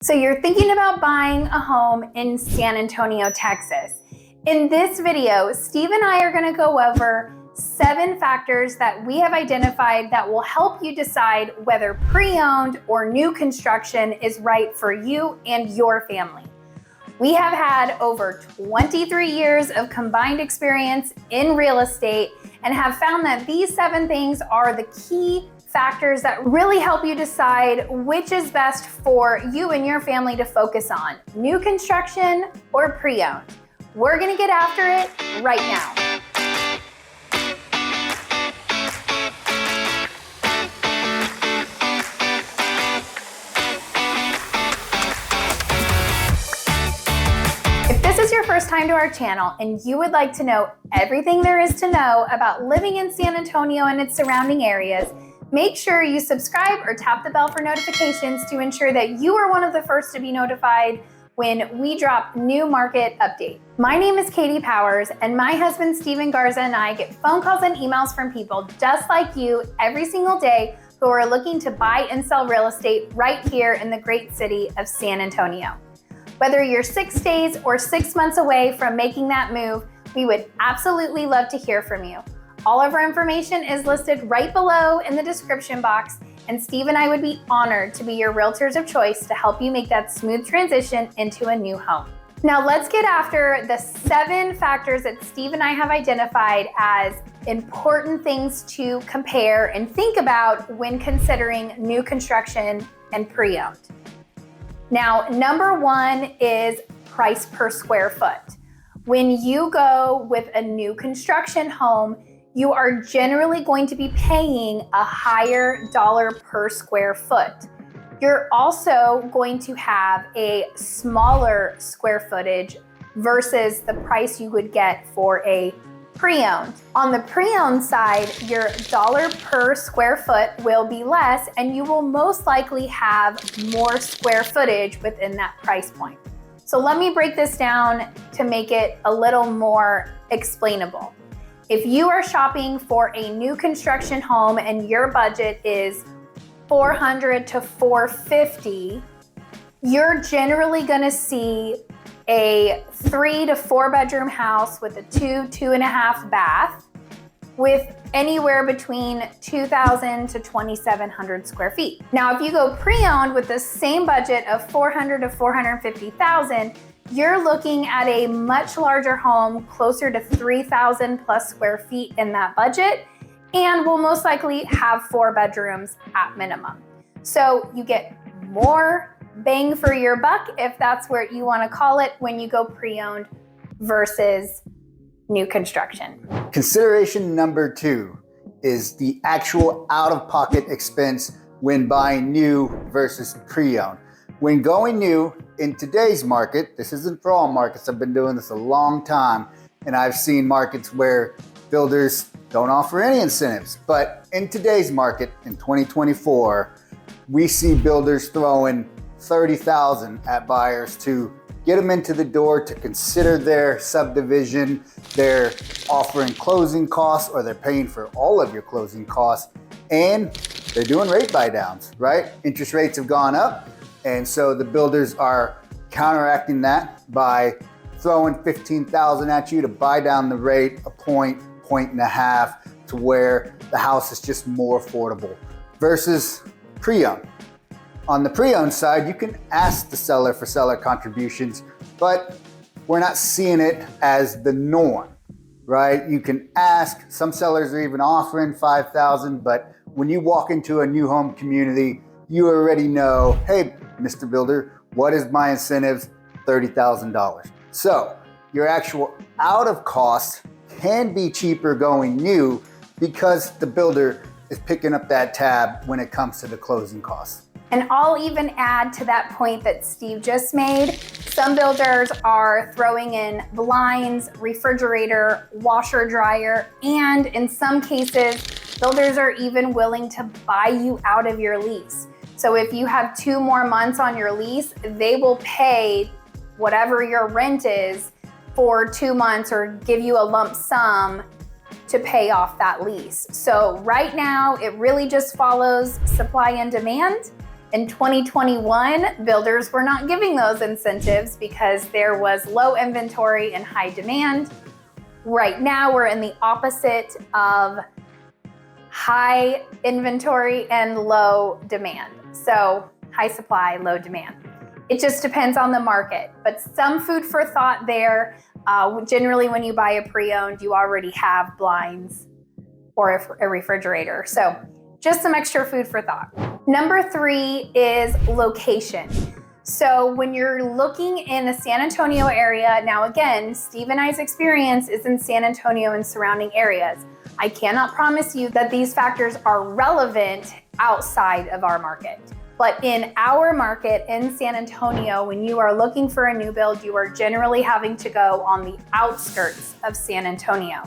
So you're thinking about buying a home in San Antonio, Texas. In this video, Steve and I are going to go over 7 factors that we have identified that will help you decide whether pre-owned or new construction is right for you and your family. We have had over 23 years of combined experience in real estate and have found that these 7 things are the key factors that really help you decide which is best for you and your family to focus on, new construction or pre-owned. We're gonna get after it right now. If this is your first time to our channel and you would like to know everything there is to know about living in San Antonio and its surrounding areas, make sure you subscribe or tap the bell for notifications to ensure that you are one of the first to be notified when we drop new market updates. My name is Katie Powers, and my husband Steven Garza and I get phone calls and emails from people just like you every single day who are looking to buy and sell real estate right here in the great city of San Antonio. Whether you're 6 days or 6 months away from making that move, we would absolutely love to hear from you. All of our information is listed right below in the description box, and Steve and I would be honored to be your realtors of choice to help you make that smooth transition into a new home. Now let's get after the 7 factors that Steve and I have identified as important things to compare and think about when considering new construction and pre-owned. Now, number 1 is price per square foot. When you go with a new construction home, you are generally going to be paying a higher dollar per square foot. You're also going to have a smaller square footage versus the price you would get for a pre-owned. On the pre-owned side, your dollar per square foot will be less, and you will most likely have more square footage within that price point. So let me break this down to make it a little more explainable. If you are shopping for a new construction home and your budget is $400 to $450, you're generally gonna see a 3 to 4 bedroom house with a 2.5 bath with anywhere between 2,000 to 2,700 square feet. Now, if you go pre-owned with the same budget of $400 to $450,000, you're looking at a much larger home, closer to 3,000 plus square feet in that budget, and will most likely have 4 bedrooms at minimum. So you get more bang for your buck, if that's what you want to call it, when you go pre-owned versus new construction. Consideration number 2 is the actual out-of-pocket expense when buying new versus pre-owned. When going new in today's market, this isn't for all markets, I've been doing this a long time, and I've seen markets where builders don't offer any incentives. But in today's market, in 2024, we see builders throwing $30,000 at buyers to get them into the door to consider their subdivision. They're offering closing costs, or they're paying for all of your closing costs, and they're doing rate buy downs, right? Interest rates have gone up. And so the builders are counteracting that by throwing $15,000 at you to buy down the rate a point, 1.5 points to where the house is just more affordable versus pre-owned. On the pre-owned side, you can ask the seller for seller contributions, but we're not seeing it as the norm, right? You can ask, some sellers are even offering $5,000, but when you walk into a new home community, you already know, hey, Mr. Builder, what is my incentives? $30,000. So your actual out of cost can be cheaper going new because the builder is picking up that tab when it comes to the closing costs. And I'll even add to that point that Steve just made, some builders are throwing in blinds, refrigerator, washer, dryer, and in some cases, builders are even willing to buy you out of your lease. So if you have 2 more months on your lease, they will pay whatever your rent is for 2 months or give you a lump sum to pay off that lease. So right now, it really just follows supply and demand. In 2021, builders were not giving those incentives because there was low inventory and high demand. Right now, we're in the opposite of high inventory and low demand. So high supply, low demand. It just depends on the market, but some food for thought there. Generally, when you buy a pre-owned, you already have blinds or a refrigerator. So just some extra food for thought. Number 3 is location. So when you're looking in the San Antonio area, now again, Steve and I's experience is in San Antonio and surrounding areas. I cannot promise you that these factors are relevant outside of our market. But in our market in San Antonio, when you are looking for a new build, you are generally having to go on the outskirts of San Antonio.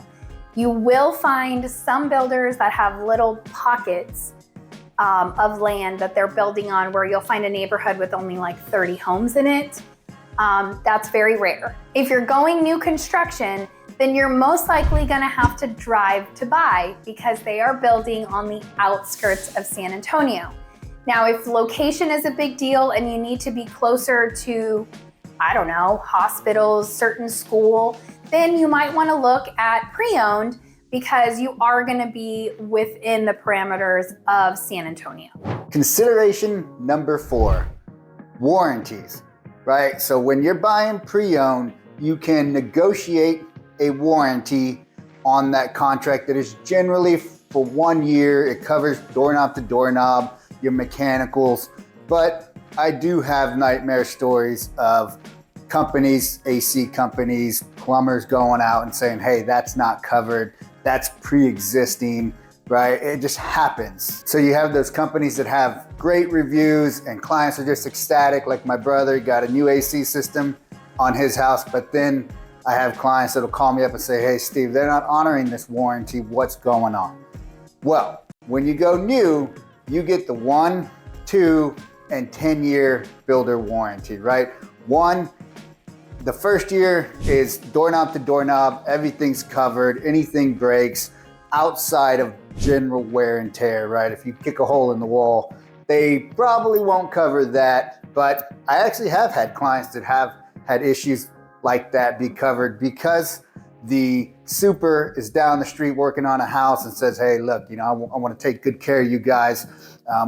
You will find some builders that have little pockets of land that they're building on where you'll find a neighborhood with only like 30 homes in it. That's very rare. If you're going new construction, then you're most likely gonna have to drive to buy because they are building on the outskirts of San Antonio. Now, if location is a big deal and you need to be closer to, I don't know, hospitals, certain school, then you might want to look at pre-owned because you are going to be within the parameters of San Antonio. Consideration number 4, warranties, right? So when you're buying pre-owned, you can negotiate a warranty on that contract that is generally for 1 year. It covers doorknob to doorknob, your mechanicals, but I do have nightmare stories of companies, AC companies, plumbers going out and saying, hey, that's not covered, that's pre-existing, right? It just happens. So you have those companies that have great reviews and clients are just ecstatic, like my brother got a new AC system on his house, but then I have clients that'll call me up and say, hey, Steve, they're not honoring this warranty, what's going on? Well, when you go new, you get the 1, 2, and 10-year builder warranty, right? The first year is doorknob to doorknob, everything's covered, anything breaks outside of general wear and tear, right? If you kick a hole in the wall, they probably won't cover that, but I actually have had clients that have had issues like that be covered because the super is down the street working on a house and says, hey, look, I want to take good care of you guys.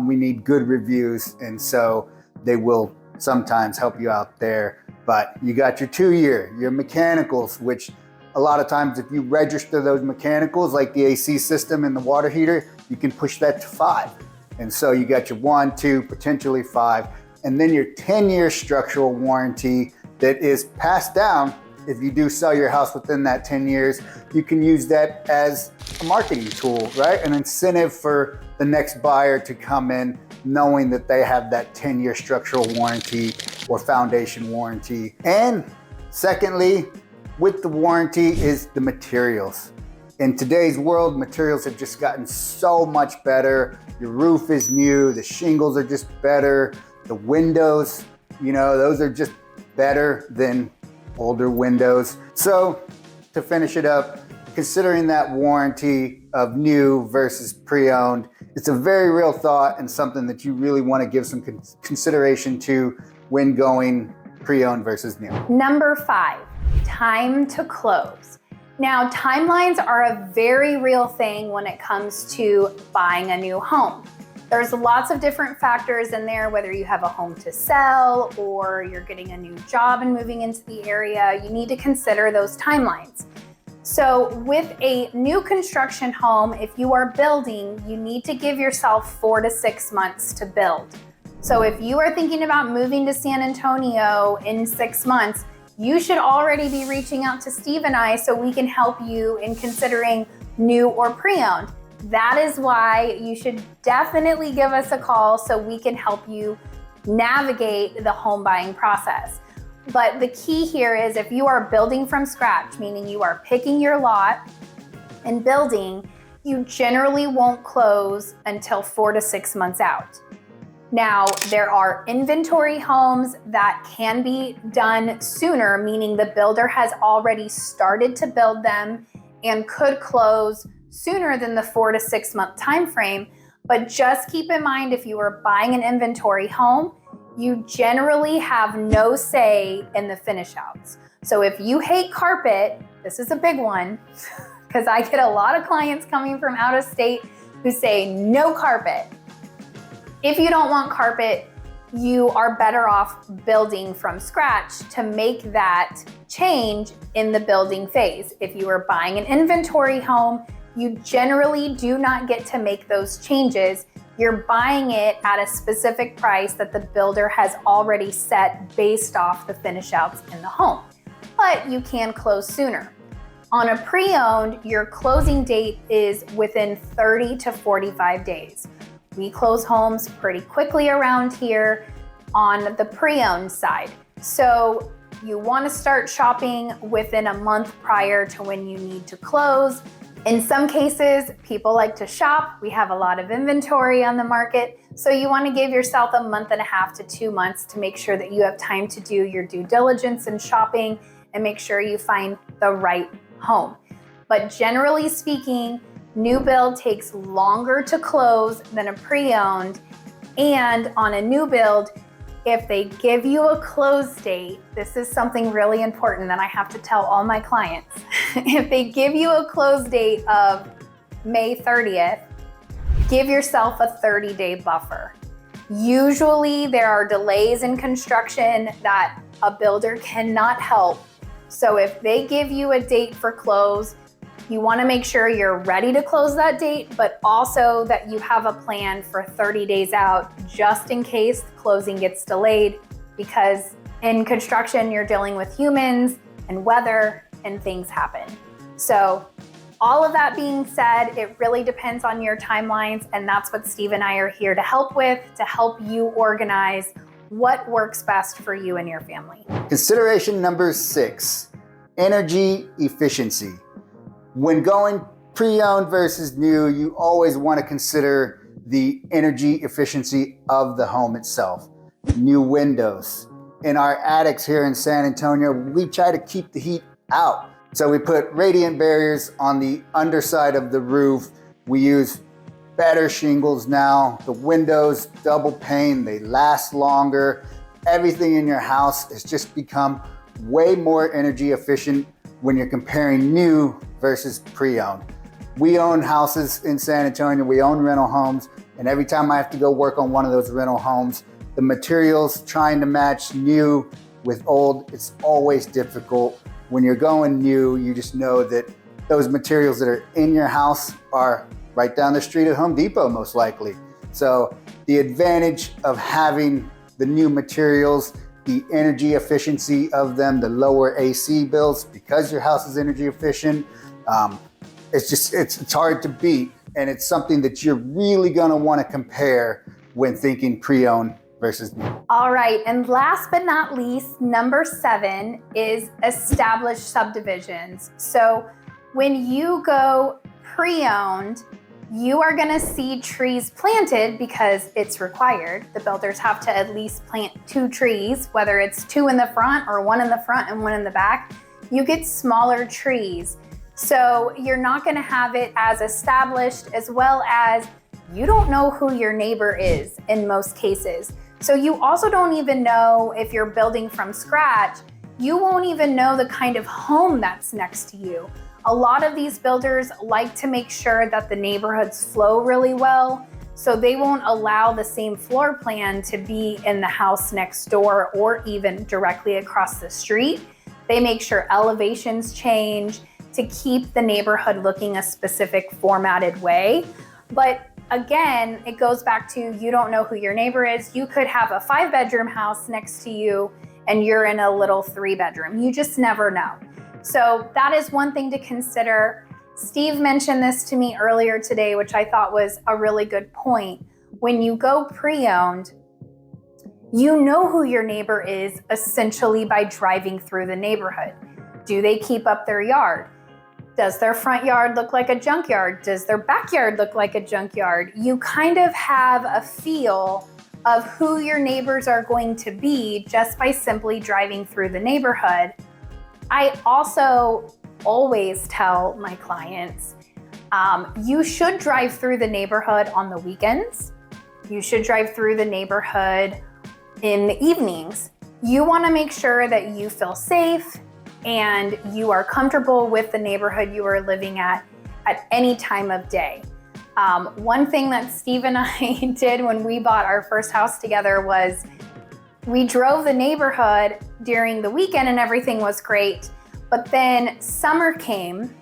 We need good reviews. And so they will sometimes help you out there. But you got your 2-year, your mechanicals, which a lot of times if you register those mechanicals, like the AC system and the water heater, you can push that to 5. And so you got your 1, 2, potentially 5. And then your 10-year structural warranty that is passed down. If you do sell your house within that 10 years, you can use that as a marketing tool, right? An incentive for the next buyer to come in knowing that they have that 10-year structural warranty or foundation warranty. And secondly, with the warranty is the materials. In today's world, materials have just gotten so much better. Your roof is new, the shingles are just better, the windows, those are just better than older windows. So to finish it up, considering that warranty of new versus pre-owned, it's a very real thought and something that you really want to give some consideration to when going pre-owned versus new. Number 5, time to close. Now, timelines are a very real thing when it comes to buying a new home. There's lots of different factors in there, whether you have a home to sell or you're getting a new job and moving into the area, you need to consider those timelines. So with a new construction home, if you are building, you need to give yourself 4 to 6 months to build. So if you are thinking about moving to San Antonio in 6 months, you should already be reaching out to Steve and I so we can help you in considering new or pre-owned. That is why you should definitely give us a call so we can help you navigate the home buying process. But the key here is if you are building from scratch, meaning you are picking your lot and building, you generally won't close until 4 to 6 months out. Now, there are inventory homes that can be done sooner, meaning the builder has already started to build them and could close sooner than the 4 to 6 month time frame. But just keep in mind, if you are buying an inventory home, you generally have no say in the finish outs. So if you hate carpet, this is a big one, because I get a lot of clients coming from out of state who say no carpet. If you don't want carpet, you are better off building from scratch to make that change in the building phase. If you are buying an inventory home, you generally do not get to make those changes. You're buying it at a specific price that the builder has already set based off the finish outs in the home. But you can close sooner. On a pre-owned, your closing date is within 30 to 45 days. We close homes pretty quickly around here on the pre-owned side. So you want to start shopping within a month prior to when you need to close. In some cases, people like to shop. We have a lot of inventory on the market. So you want to give yourself a month and a half to 2 months to make sure that you have time to do your due diligence and shopping and make sure you find the right home. But generally speaking, new build takes longer to close than a pre-owned. And on a new build, if they give you a close date, this is something really important that I have to tell all my clients. If they give you a close date of May 30th, give yourself a 30-day buffer. Usually there are delays in construction that a builder cannot help. So if they give you a date for close, you want to make sure you're ready to close that date, but also that you have a plan for 30 days out just in case closing gets delayed, because in construction, you're dealing with humans and weather and things happen. So all of that being said, it really depends on your timelines, and that's what Steve and I are here to help with, to help you organize what works best for you and your family. Consideration number 6, energy efficiency. When going pre-owned versus new, you always want to consider the energy efficiency of the home itself. New windows. In our attics here in San Antonio, we try to keep the heat out. So we put radiant barriers on the underside of the roof. We use better shingles now. The windows, double pane, they last longer. Everything in your house has just become way more energy efficient when you're comparing new versus pre-owned. We own houses in San Antonio, we own rental homes, and every time I have to go work on one of those rental homes, the materials trying to match new with old, it's always difficult. When you're going new, you just know that those materials that are in your house are right down the street at Home Depot, most likely. So the advantage of having the new materials, the energy efficiency of them, the lower AC bills, because your house is energy efficient, it's hard to beat. And it's something that you're really gonna wanna compare when thinking pre-owned versus new. All right, and last but not least, number 7 is established subdivisions. So when you go pre-owned, you are gonna see trees planted because it's required. The builders have to at least plant 2 trees, whether it's 2 in the front or 1 in the front and 1 in the back. You get smaller trees. So you're not gonna have it as established, as well as you don't know who your neighbor is in most cases. So you also don't even know, if you're building from scratch, you won't even know the kind of home that's next to you. A lot of these builders like to make sure that the neighborhoods flow really well, so they won't allow the same floor plan to be in the house next door or even directly across the street. They make sure elevations change to keep the neighborhood looking a specific formatted way. But again, it goes back to, you don't know who your neighbor is. You could have a 5-bedroom house next to you and you're in a little 3-bedroom. You just never know. So that is one thing to consider. Steve mentioned this to me earlier today, which I thought was a really good point. When you go pre-owned, you know who your neighbor is essentially by driving through the neighborhood. Do they keep up their yard? Does their front yard look like a junkyard? Does their backyard look like a junkyard? You kind of have a feel of who your neighbors are going to be just by simply driving through the neighborhood. I also always tell my clients, You should drive through the neighborhood on the weekends. You should drive through the neighborhood in the evenings. You want to make sure that you feel safe and you are comfortable with the neighborhood you are living at any time of day. One thing that Steve and I did when we bought our first house together was we drove the neighborhood during the weekend and everything was great. But then summer came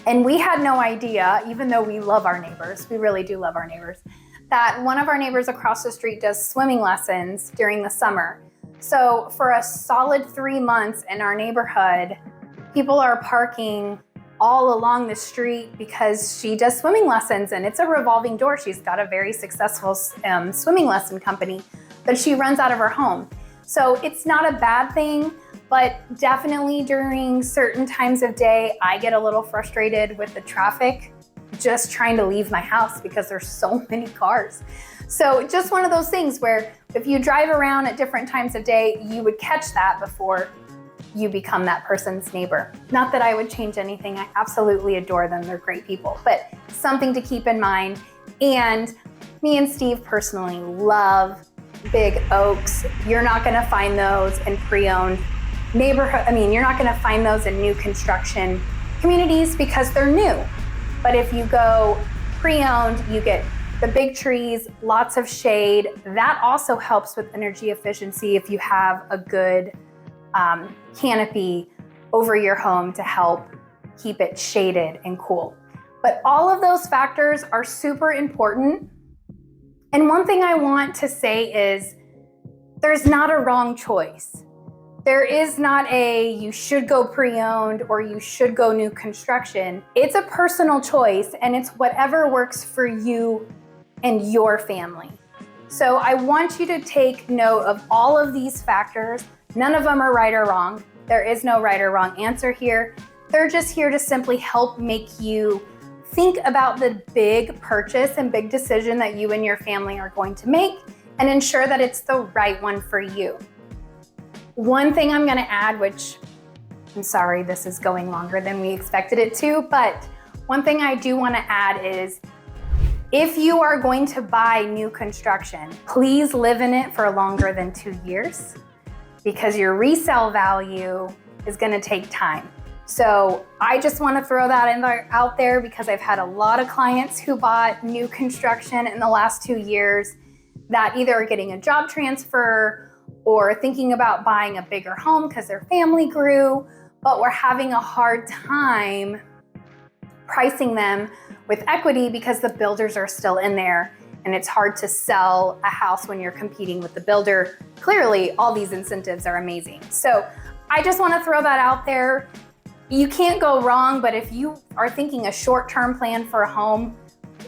and we had no idea, even though we love our neighbors, we really do love our neighbors, that one of our neighbors across the street does swimming lessons during the summer. So for a solid 3 months in our neighborhood, people are parking all along the street because she does swimming lessons, and it's a revolving door. She's got a very successful swimming lesson company that she runs out of her home. So it's not a bad thing, but definitely during certain times of day, I get a little frustrated with the traffic just trying to leave my house because there's so many cars. So just one of those things where if you drive around at different times of day, you would catch that before you become that person's neighbor. Not that I would change anything. I absolutely adore them. They're great people, but something to keep in mind. And me and Steve personally love big oaks. You're not gonna find those in pre-owned neighborhood. You're not gonna find those in new construction communities because they're new. But if you go pre-owned, you get the big trees, lots of shade. That also helps with energy efficiency if you have a good canopy over your home to help keep it shaded and cool. But all of those factors are super important. And one thing I want to say is there's not a wrong choice. There is not a you should go pre-owned or you should go new construction. It's a personal choice and it's whatever works for you and your family. So I want you to take note of all of these factors. None of them are right or wrong. There is no right or wrong answer here. They're just here to simply help make you think about the big purchase and big decision that you and your family are going to make and ensure that it's the right one for you. One thing I'm gonna add, which I'm sorry, this is going longer than we expected it to, but one thing I do wanna add is if you are going to buy new construction, please live in it for longer than 2 years, because your resale value is gonna take time. So I just wanna throw that out there because I've had a lot of clients who bought new construction in the last 2 years that either are getting a job transfer or thinking about buying a bigger home because their family grew, but we're having a hard time pricing them with equity because the builders are still in there. And it's hard to sell a house when you're competing with the builder. Clearly, all these incentives are amazing. So I just wanna throw that out there. You can't go wrong, but if you are thinking a short-term plan for a home,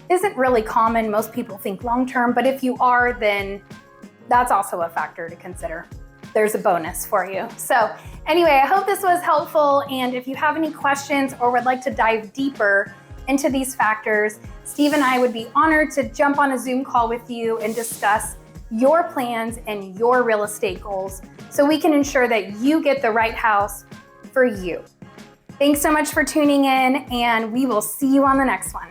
isn't really common. Most people think long-term, but if you are, then that's also a factor to consider. There's a bonus for you. So anyway, I hope this was helpful. And if you have any questions or would like to dive deeper into these factors, Steve and I would be honored to jump on a Zoom call with you and discuss your plans and your real estate goals so we can ensure that you get the right house for you. Thanks so much for tuning in, and we will see you on the next one.